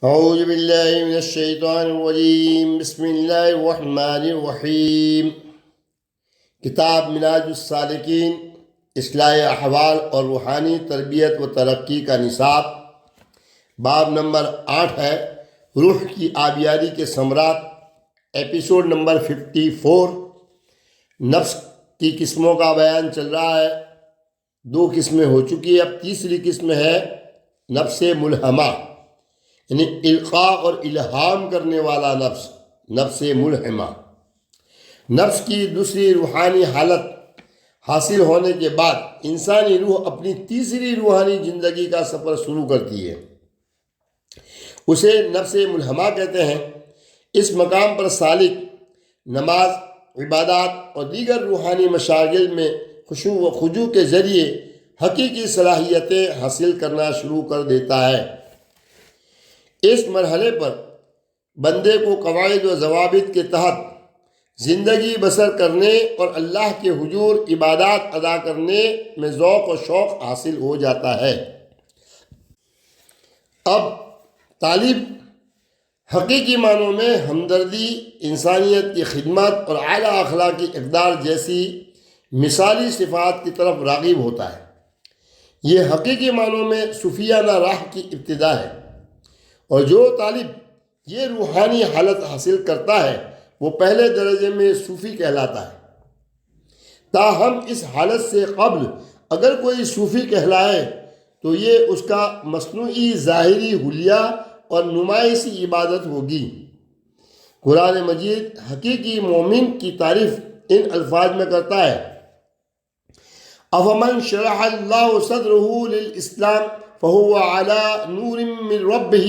اعوذ باللہ من الشیطان الرجیم بسم اللہ الرحمن الرحیم۔ کتاب منہاج السالکین، اصلاح احوال اور روحانی تربیت و ترقی کا نصاب، باب نمبر 8 ہے روح کی آبیاری کے ثمرات، ایپیسوڈ نمبر 54۔ نفس کی قسموں کا بیان چل رہا ہے۔ 2 قسمیں ہو چکی ہے، اب تیسری قسم ہے نفس ملہمہ، یعنی القاء اور الہام کرنے والا نفس، نفس ملہمہ۔ نفس کی دوسری روحانی حالت حاصل ہونے کے بعد انسانی روح اپنی تیسری روحانی زندگی کا سفر شروع کرتی ہے، اسے نفس ملہمہ کہتے ہیں۔ اس مقام پر سالک نماز، عبادات اور دیگر روحانی مشاغل میں خشوع و خضوع کے ذریعے حقیقی صلاحیتیں حاصل کرنا شروع کر دیتا ہے۔ اس مرحلے پر بندے کو قواعد و ضوابط کے تحت زندگی بسر کرنے اور اللہ کے حضور عبادات ادا کرنے میں ذوق و شوق حاصل ہو جاتا ہے۔ اب طالب حقیقی معنوں میں ہمدردی، انسانیت کی خدمت اور اعلیٰ اخلاقی اقدار جیسی مثالی صفات کی طرف راغب ہوتا ہے۔ یہ حقیقی معنوں میں صوفیانہ راہ کی ابتدا ہے، اور جو طالب یہ روحانی حالت حاصل کرتا ہے وہ پہلے درجے میں صوفی کہلاتا ہے۔ تاہم اس حالت سے قبل اگر کوئی صوفی کہلائے تو یہ اس کا مصنوعی ظاہری حلیہ اور نمائشی عبادت ہوگی۔ قرآن مجید حقیقی مومن کی تعریف ان الفاظ میں کرتا ہے: افمن شرح اللہ صدرہ للاسلام فہو علی نور من ربہ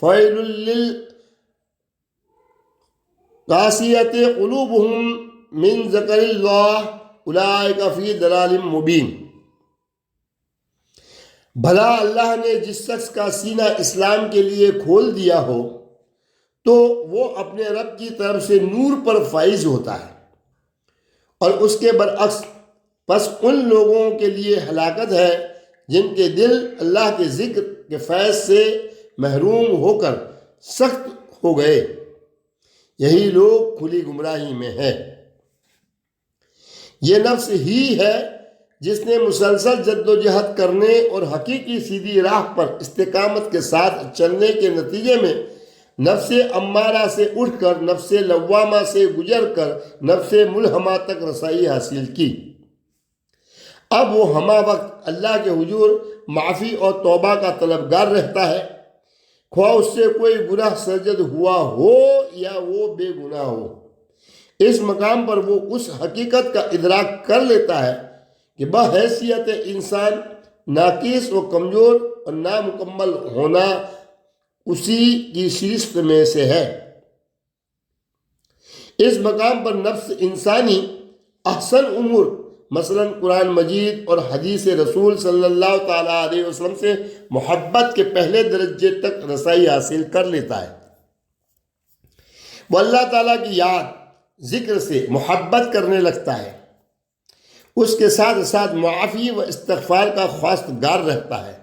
فویل للقاسیۃ قلوبہم من ذکر اللہ اولئک فی ضلال مبین۔ بھلا اللہ نے جس شخص کا سینہ اسلام کے لیے کھول دیا ہو تو وہ اپنے رب کی طرف سے نور پر فائز ہوتا ہے، اور اس کے برعکس پس ان لوگوں کے لیے ہلاکت ہے جن کے دل اللہ کے ذکر کے فیض سے محروم ہو کر سخت ہو گئے، یہی لوگ کھلی گمراہی میں ہیں۔ یہ نفس ہی ہے جس نے مسلسل جد و جہد کرنے اور حقیقی سیدھی راہ پر استقامت کے ساتھ چلنے کے نتیجے میں نفس امارہ سے اٹھ کر نفس لوامہ سے گزر کر نفس ملہمہ تک رسائی حاصل کی۔ اب وہ ہمہ وقت اللہ کے حضور معافی اور توبہ کا طلبگار رہتا ہے، خواہ اس سے کوئی گناہ سرزد ہوا ہو یا وہ بے گناہ ہو۔ اس مقام پر وہ اس حقیقت کا ادراک کر لیتا ہے کہ بحیثیت انسان ناقص و کمزور اور نامکمل ہونا اسی کی شرست میں سے ہے۔ اس مقام پر نفس انسانی احسن امور مثلا قرآن مجید اور حدیث رسول صلی اللہ تعالیٰ علیہ وسلم سے محبت کے پہلے درجے تک رسائی حاصل کر لیتا ہے۔ وہ اللہ تعالیٰ کی یاد، ذکر سے محبت کرنے لگتا ہے، اس کے ساتھ ساتھ معافی و استغفار کا خواستگار رہتا ہے،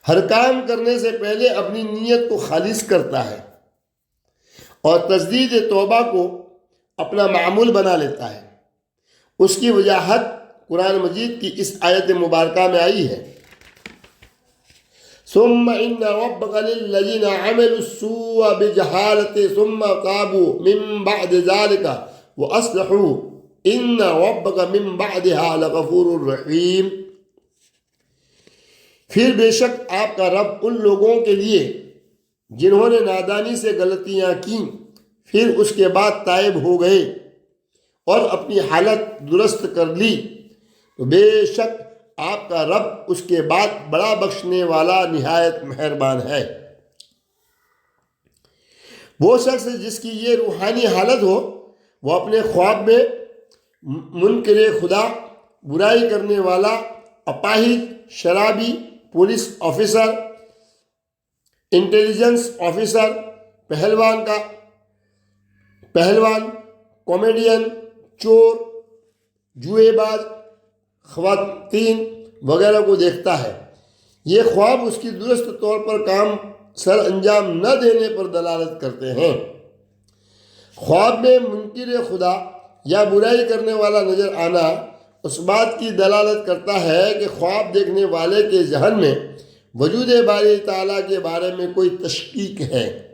ہر کام کرنے سے پہلے اپنی نیت کو خالص کرتا ہے اور تجدید توبہ کو اپنا معمول بنا لیتا ہے۔ اس کی وضاحت قرآن مجید کی اس آیت مبارکہ میں آئی ہے: ثم ان ربک للذین عملوا السوء بجہالۃ ثم تابوا من بعد ذلک واصلحوا ان ربک من بعدها لغفور رحیم۔ پھر بے شک آپ کا رب ان لوگوں کے لیے جنہوں نے نادانی سے غلطیاں کیں پھر اس کے بعد تائب ہو گئے اور اپنی حالت درست کر لی، تو بے شک آپ کا رب اس کے بعد بڑا بخشنے والا نہایت مہربان ہے۔ وہ شخص جس کی یہ روحانی حالت ہو وہ اپنے خواب میں منکر خدا، برائی کرنے والا، اپاہج، شرابی، پولیس آفیسر، انٹیلیجنس آفیسر، پہلوان، کامیڈین، چور، جوئے باز، خواتین وغیرہ کو دیکھتا ہے۔ یہ خواب اس کی درست طور پر کام سر انجام نہ دینے پر دلالت کرتے ہیں۔ خواب میں منکر خدا یا برائی کرنے والا نظر آنا اس بات کی دلالت کرتا ہے کہ خواب دیکھنے والے کے ذہن میں وجود باری تعالیٰ کے بارے میں کوئی تشکیک ہے۔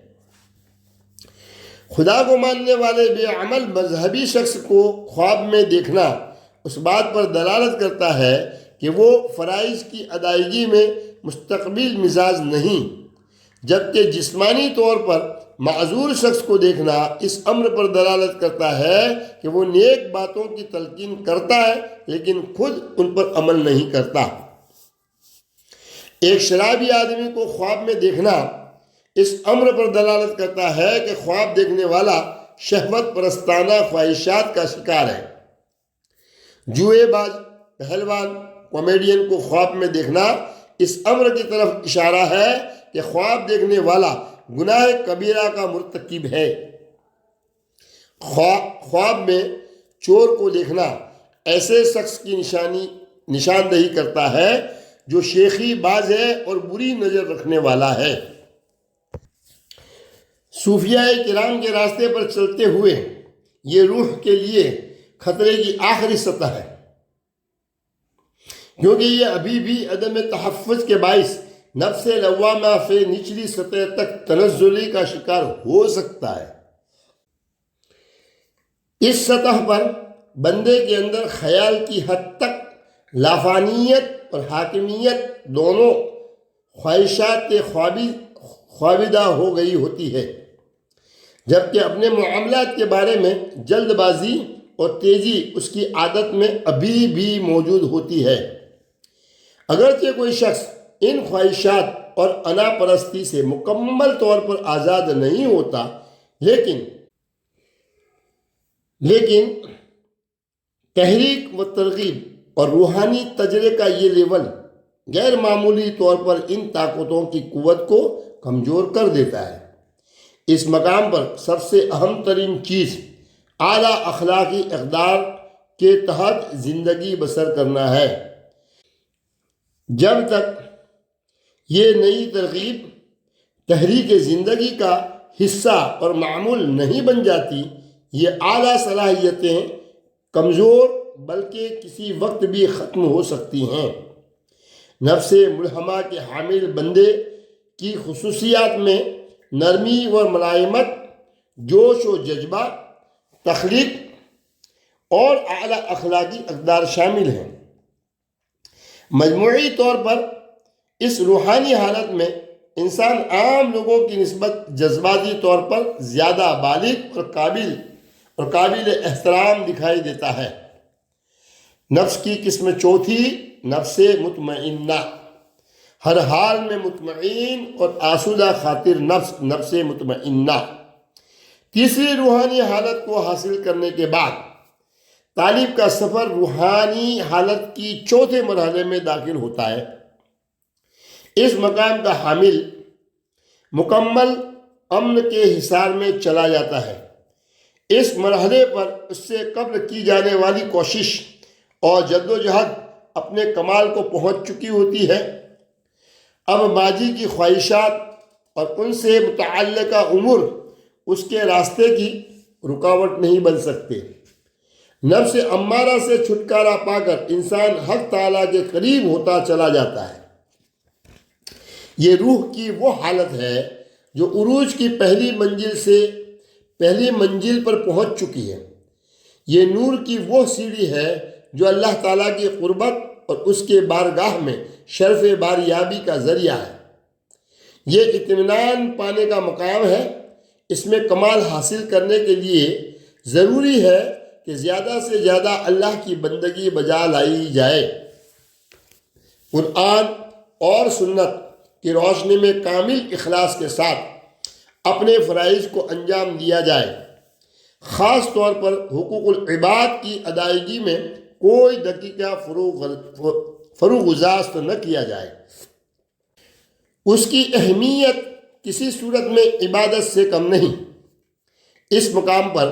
خدا کو ماننے والے بے عمل مذہبی شخص کو خواب میں دیکھنا اس بات پر دلالت کرتا ہے کہ وہ فرائض کی ادائیگی میں مستقبل مزاج نہیں، جبکہ جسمانی طور پر معذور شخص کو دیکھنا اس امر پر دلالت کرتا ہے کہ وہ نیک باتوں کی تلقین کرتا ہے لیکن خود ان پر عمل نہیں کرتا۔ ایک شرابی آدمی کو خواب میں دیکھنا اس امر پر دلالت کرتا ہے کہ خواب دیکھنے والا شہوت پرستانہ خواہشات کا شکار ہے۔ جوئے باز، پہلوان، کامیڈین کو خواب میں دیکھنا اس امر کی طرف اشارہ ہے کہ خواب دیکھنے والا گناہ کبیرہ کا مرتکب ہے۔ خواب میں چور کو دیکھنا ایسے شخص کی نشاندہی کرتا ہے جو شیخی باز ہے اور بری نظر رکھنے والا ہے۔ صوفیاء کرام کے راستے پر چلتے ہوئے یہ روح کے لیے خطرے کی آخری سطح ہے، کیونکہ یہ ابھی بھی عدم تحفظ کے باعث نفس لوامہ سے نچلی سطح تک تنزلی کا شکار ہو سکتا ہے۔ اس سطح پر بندے کے اندر خیال کی حد تک لافانیت اور حاکمیت دونوں خواہشات کے خوابیدہ ہو گئی ہوتی ہے، جبکہ اپنے معاملات کے بارے میں جلد بازی اور تیزی اس کی عادت میں ابھی بھی موجود ہوتی ہے۔ اگرچہ کوئی شخص ان خواہشات اور انا پرستی سے مکمل طور پر آزاد نہیں ہوتا، لیکن تحریک و ترغیب اور روحانی تجربے کا یہ لیول غیر معمولی طور پر ان طاقتوں کی قوت کو کمزور کر دیتا ہے۔ اس مقام پر سب سے اہم ترین چیز اعلیٰ اخلاقی اقدار کے تحت زندگی بسر کرنا ہے۔ جب تک یہ نئی ترغیب تحریک زندگی کا حصہ اور معمول نہیں بن جاتی، یہ اعلیٰ صلاحیتیں کمزور بلکہ کسی وقت بھی ختم ہو سکتی ہیں۔ نفس ملہمہ کے حامل بندے کی خصوصیات میں نرمی و ملائمت، جوش و جذبہ، تخلیق اور اعلیٰ اخلاقی اقدار شامل ہیں۔ مجموعی طور پر اس روحانی حالت میں انسان عام لوگوں کی نسبت جذباتی طور پر زیادہ بالغ اور قابل احترام دکھائی دیتا ہے۔ نفس کی قسم چوتھی، نفس مطمئنہ، ہر حال میں مطمئن اور آسودہ خاطر نفس مطمئنہ۔ تیسری روحانی حالت کو حاصل کرنے کے بعد طالب کا سفر روحانی حالت کی چوتھے مرحلے میں داخل ہوتا ہے۔ اس مقام کا حامل مکمل امن کے حصار میں چلا جاتا ہے۔ اس مرحلے پر اس سے قبل کی جانے والی کوشش اور جدوجہد اپنے کمال کو پہنچ چکی ہوتی ہے۔ اب ماضی کی خواہشات اور ان سے متعلقہ امور اس کے راستے کی رکاوٹ نہیں بن سکتے۔ نفس امارہ سے چھٹکارا پا کر انسان حق تعالیٰ کے قریب ہوتا چلا جاتا ہے۔ یہ روح کی وہ حالت ہے جو عروج کی پہلی منزل پر پہنچ چکی ہے۔ یہ نور کی وہ سیڑھی ہے جو اللہ تعالیٰ کی قربت اور اس کے بارگاہ میں شرف باریابی کا ذریعہ ہے۔ یہ اطمینان پانے کا مقام ہے۔ اس میں کمال حاصل کرنے کے لیے ضروری ہے کہ زیادہ سے زیادہ اللہ کی بندگی بجا لائی جائے، قرآن اور سنت کی روشنی میں کامل اخلاص کے ساتھ اپنے فرائض کو انجام دیا جائے، خاص طور پر حقوق العباد کی ادائیگی میں کوئی دقیقہ فروگزاشت نہ کیا جائے۔ اس کی اہمیت کسی صورت میں عبادت سے کم نہیں۔ اس مقام پر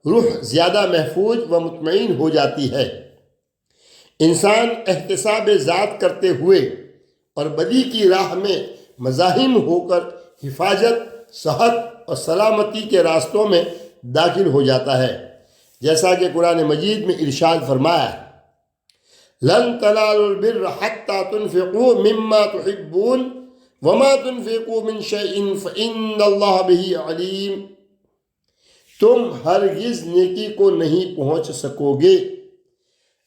روح زیادہ محفوظ و مطمئن ہو جاتی ہے۔ انسان احتساب ذات کرتے ہوئے اور بدی کی راہ میں مزاحم ہو کر حفاظت، صحت اور سلامتی کے راستوں میں داخل ہو جاتا ہے، جیسا کہ قرآن مجید میں ارشاد فرمایا ہے، لن تنالوا البر حتى تنفقوا مما تحبون وما تنفقوا من شيء فإن الله به عليم۔ تم ہرگز نیکی کو نہیں پہنچ سکو گے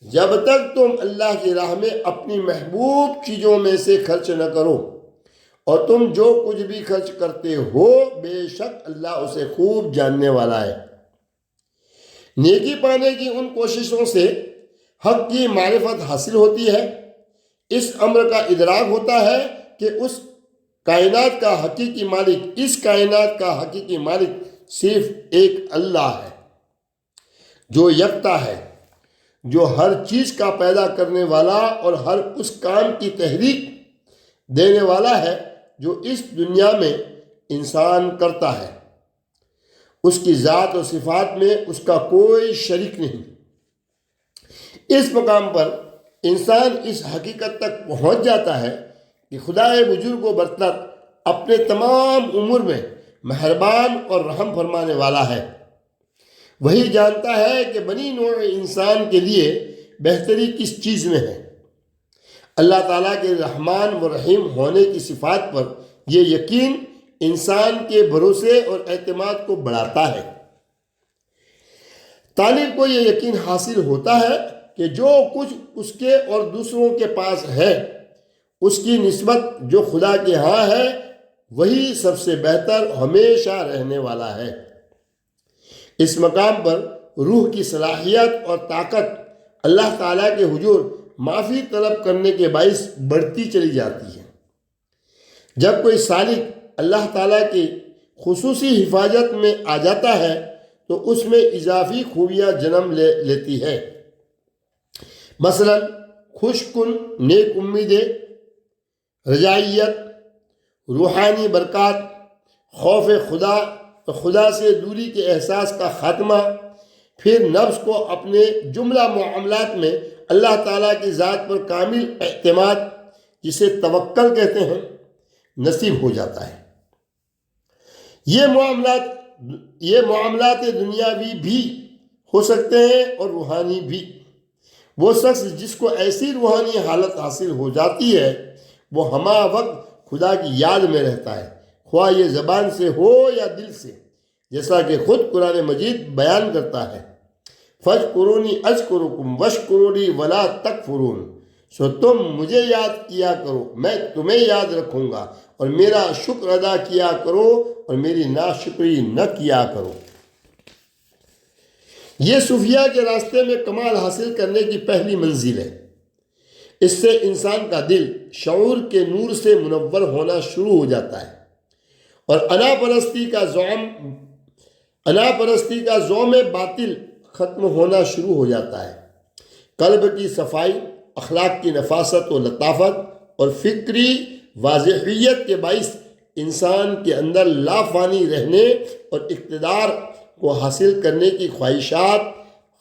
جب تک تم اللہ کی راہ میں اپنی محبوب چیزوں میں سے خرچ نہ کرو، اور تم جو کچھ بھی خرچ کرتے ہو بے شک اللہ اسے خوب جاننے والا ہے۔ نیکی پانے کی ان کوششوں سے حق کی معرفت حاصل ہوتی ہے۔ اس امر کا ادراک ہوتا ہے کہ اس کائنات کا حقیقی مالک صرف ایک اللہ ہے، جو یکتا ہے، جو ہر چیز کا پیدا کرنے والا اور ہر اس کام کی تحریک دینے والا ہے جو اس دنیا میں انسان کرتا ہے۔ اس کی ذات و صفات میں اس کا کوئی شریک نہیں۔ اس مقام پر انسان اس حقیقت تک پہنچ جاتا ہے کہ خدائے بزرگ و برتر اپنے تمام امور میں مہربان اور رحم فرمانے والا ہے۔ وہی جانتا ہے کہ بنی نوع انسان کے لیے بہتری کس چیز میں ہے۔ اللہ تعالیٰ کے رحمان و رحیم ہونے کی صفات پر یہ یقین انسان کے بھروسے اور اعتماد کو بڑھاتا ہے۔ طالب کو یہ یقین حاصل ہوتا ہے کہ جو کچھ اس کے اور دوسروں کے پاس ہے اس کی نسبت جو خدا کے ہاں ہے وہی سب سے بہتر ہمیشہ رہنے والا ہے۔ اس مقام پر روح کی صلاحیت اور طاقت اللہ تعالیٰ کے حضور معافی طلب کرنے کے باعث بڑھتی چلی جاتی ہے۔ جب کوئی سالک اللہ تعالیٰ کی خصوصی حفاظت میں آ جاتا ہے تو اس میں اضافی خوبیاں جنم لیتی ہے۔ مثلا خوش کن نیک امیدیں، رجائیت، روحانی برکات، خوف خدا سے دوری کے احساس کا خاتمہ، پھر نفس کو اپنے جملہ معاملات میں اللہ تعالیٰ کی ذات پر کامل اعتماد، جسے توکل کہتے ہیں، نصیب ہو جاتا ہے۔ یہ معاملات دنیاوی بھی ہو سکتے ہیں اور روحانی بھی۔ وہ شخص جس کو ایسی روحانی حالت حاصل ہو جاتی ہے وہ ہمہ وقت خدا کی یاد میں رہتا ہے، خواہ یہ زبان سے ہو یا دل سے، جیسا کہ خود قرآن مجید بیان کرتا ہے، فَاذْكُرُونِي أَذْكُرُكُمْ وَاشْكُرُوا لِي وَلَا تَكْفُرُونَ۔ سو تم مجھے یاد کیا کرو، میں تمہیں یاد رکھوں گا، اور میرا شکر ادا کیا کرو اور میری ناشکری نہ کیا کرو۔ یہ صوفیہ کے راستے میں کمال حاصل کرنے کی پہلی منزل ہے۔ اس سے انسان کا دل شعور کے نور سے منور ہونا شروع ہو جاتا ہے اور انا پرستی کا زوم باطل ختم ہونا شروع ہو جاتا ہے۔ قلب کی صفائی، اخلاق کی نفاست و لطافت اور فکری واضحیت کے باعث انسان کے اندر لافانی رہنے اور اقتدار کو حاصل کرنے کی خواہشات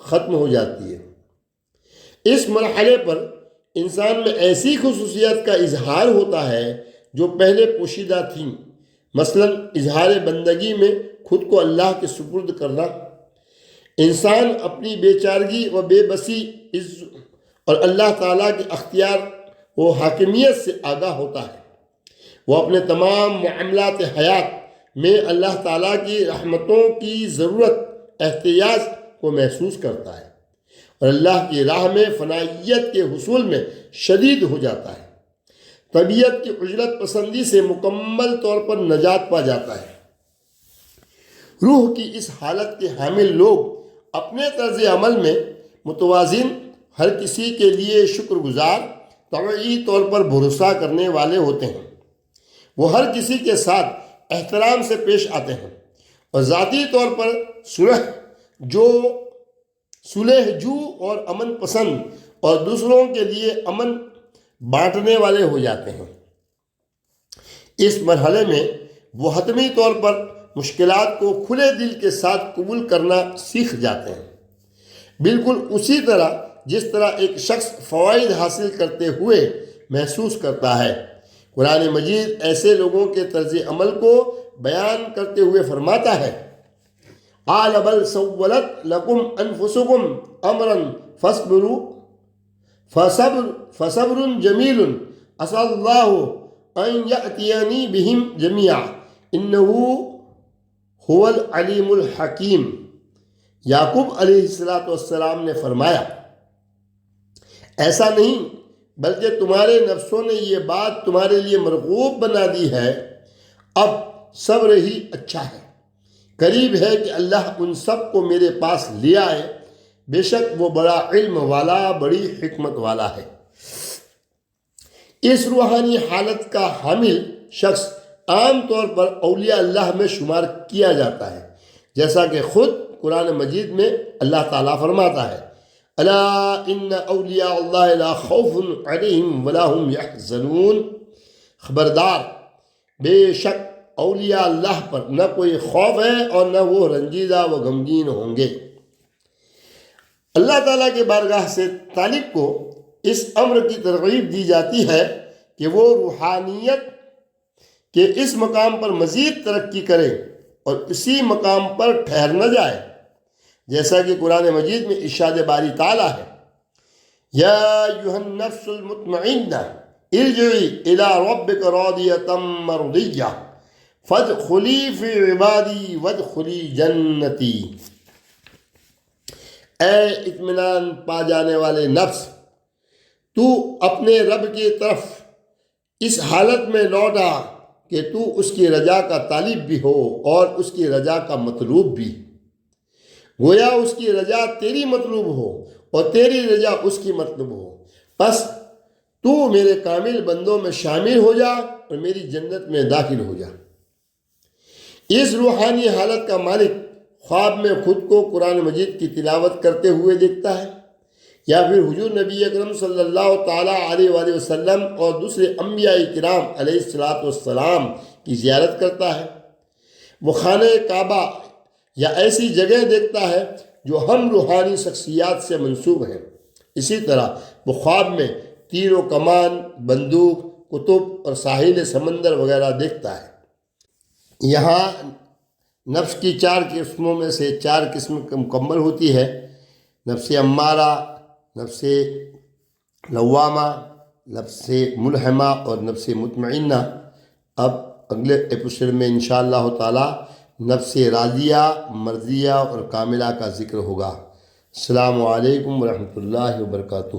ختم ہو جاتی ہے۔ اس مرحلے پر انسان میں ایسی خصوصیت کا اظہار ہوتا ہے جو پہلے پوشیدہ تھیں، مثلا اظہار بندگی میں خود کو اللہ کے سپرد کرنا۔ انسان اپنی بے چارگی و بے بسی اور اللہ تعالیٰ کے اختیار و حاکمیت سے آگاہ ہوتا ہے۔ وہ اپنے تمام معاملات حیات میں اللہ تعالیٰ کی رحمتوں کی ضرورت احتیاج کو محسوس کرتا ہے اور اللہ کی راہ میں فنائیت کے حصول میں شدید ہو جاتا ہے۔ طبیعت کی عجلت پسندی سے مکمل طور پر نجات پا جاتا ہے۔ روح کی اس حالت کے حامل لوگ اپنے طرز عمل میں متوازن، ہر کسی کے لیے شکر گزار، طبعی طور پر بھروسہ کرنے والے ہوتے ہیں۔ وہ ہر کسی کے ساتھ احترام سے پیش آتے ہیں اور ذاتی طور پر صلح جو اور امن پسند اور دوسروں کے لیے امن بانٹنے والے ہو جاتے ہیں۔ اس مرحلے میں وہ حتمی طور پر مشکلات کو کھلے دل کے ساتھ قبول کرنا سیکھ جاتے ہیں، بالکل اسی طرح جس طرح ایک شخص فوائد حاصل کرتے ہوئے محسوس کرتا ہے۔ قرآن مجید ایسے لوگوں کے طرز عمل کو بیان کرتے ہوئے فرماتا ہے قال بل سولت لکم انفسکم امرا فصبر جمیل عسى اللہ ان یأتینی بہم جمیعا انہ هو العلیم الحکیم۔ یعقوب علیہ السلام نے فرمایا ایسا نہیں بلکہ تمہارے نفسوں نے یہ بات تمہارے لیے مرغوب بنا دی ہے، اب صبر ہی اچھا ہے، قریب ہے کہ اللہ ان سب کو میرے پاس لے آئے، بے شک وہ بڑا علم والا بڑی حکمت والا ہے۔ اس روحانی حالت کا حامل شخص عام طور پر اولیاء اللہ میں شمار کیا جاتا ہے، جیسا کہ خود قرآن مجید میں اللہ تعالیٰ فرماتا ہے الا ان اولیاء اللہ لا خوف علیہم ولا هم یحزنون، خبردار بے شک اولیاء اللہ پر نہ کوئی خوف ہے اور نہ وہ رنجیدہ و غمگین ہوں گے۔ اللہ تعالیٰ کے بارگاہ سے طالب کو اس امر کی ترغیب دی جاتی ہے کہ وہ روحانیت کے اس مقام پر مزید ترقی کرے اور اسی مقام پر ٹھہر نہ جائے، جیسا کہ قرآن مجید میں ارشاد باری تعالیٰ ہے یا ایھا النفس المطمئنہ ارجعی الی ربک راضیۃ مرضیہ فادخلی فی عبادی وادخلی جنتی۔ اے اطمینان پا جانے والے نفس، تو اپنے رب کی طرف اس حالت میں لوٹا کہ تو اس کی رضا کا طالب بھی ہو اور اس کی رضا کا مطلوب بھی، گویا اس کی رضا تیری مطلوب ہو اور تیری رضا اس کی مطلوب ہو، پس تو میرے کامل بندوں میں شامل ہو جا اور میری جنت میں داخل ہو جا۔ اس روحانی حالت کا مالک خواب میں خود کو قرآن مجید کی تلاوت کرتے ہوئے دیکھتا ہے، یا پھر حضور نبی اکرم صلی اللہ تعالیٰ علیہ وآلہ وسلم اور دوسرے انبیاء کرام علیہ السلام کی زیارت کرتا ہے، وہ خانہ کعبہ یا ایسی جگہ دیکھتا ہے جو ہم روحانی شخصیات سے منسوب ہیں۔ اسی طرح وہ خواب میں تیر و کمان، بندوق، کتب اور ساحل سمندر وغیرہ دیکھتا ہے۔ یہاں نفس کی 4 قسموں میں سے 4 قسم مکمل ہوتی ہے، نفس امارہ، نفس لوامہ، نفس ملہمہ اور نفس مطمئنہ۔ اب اگلے ایپیسوڈ میں انشاءاللہ تعالی نفس راضیہ، مرضیہ اور کاملہ کا ذکر ہوگا۔ السلام علیکم ورحمۃ اللہ وبرکاتہ۔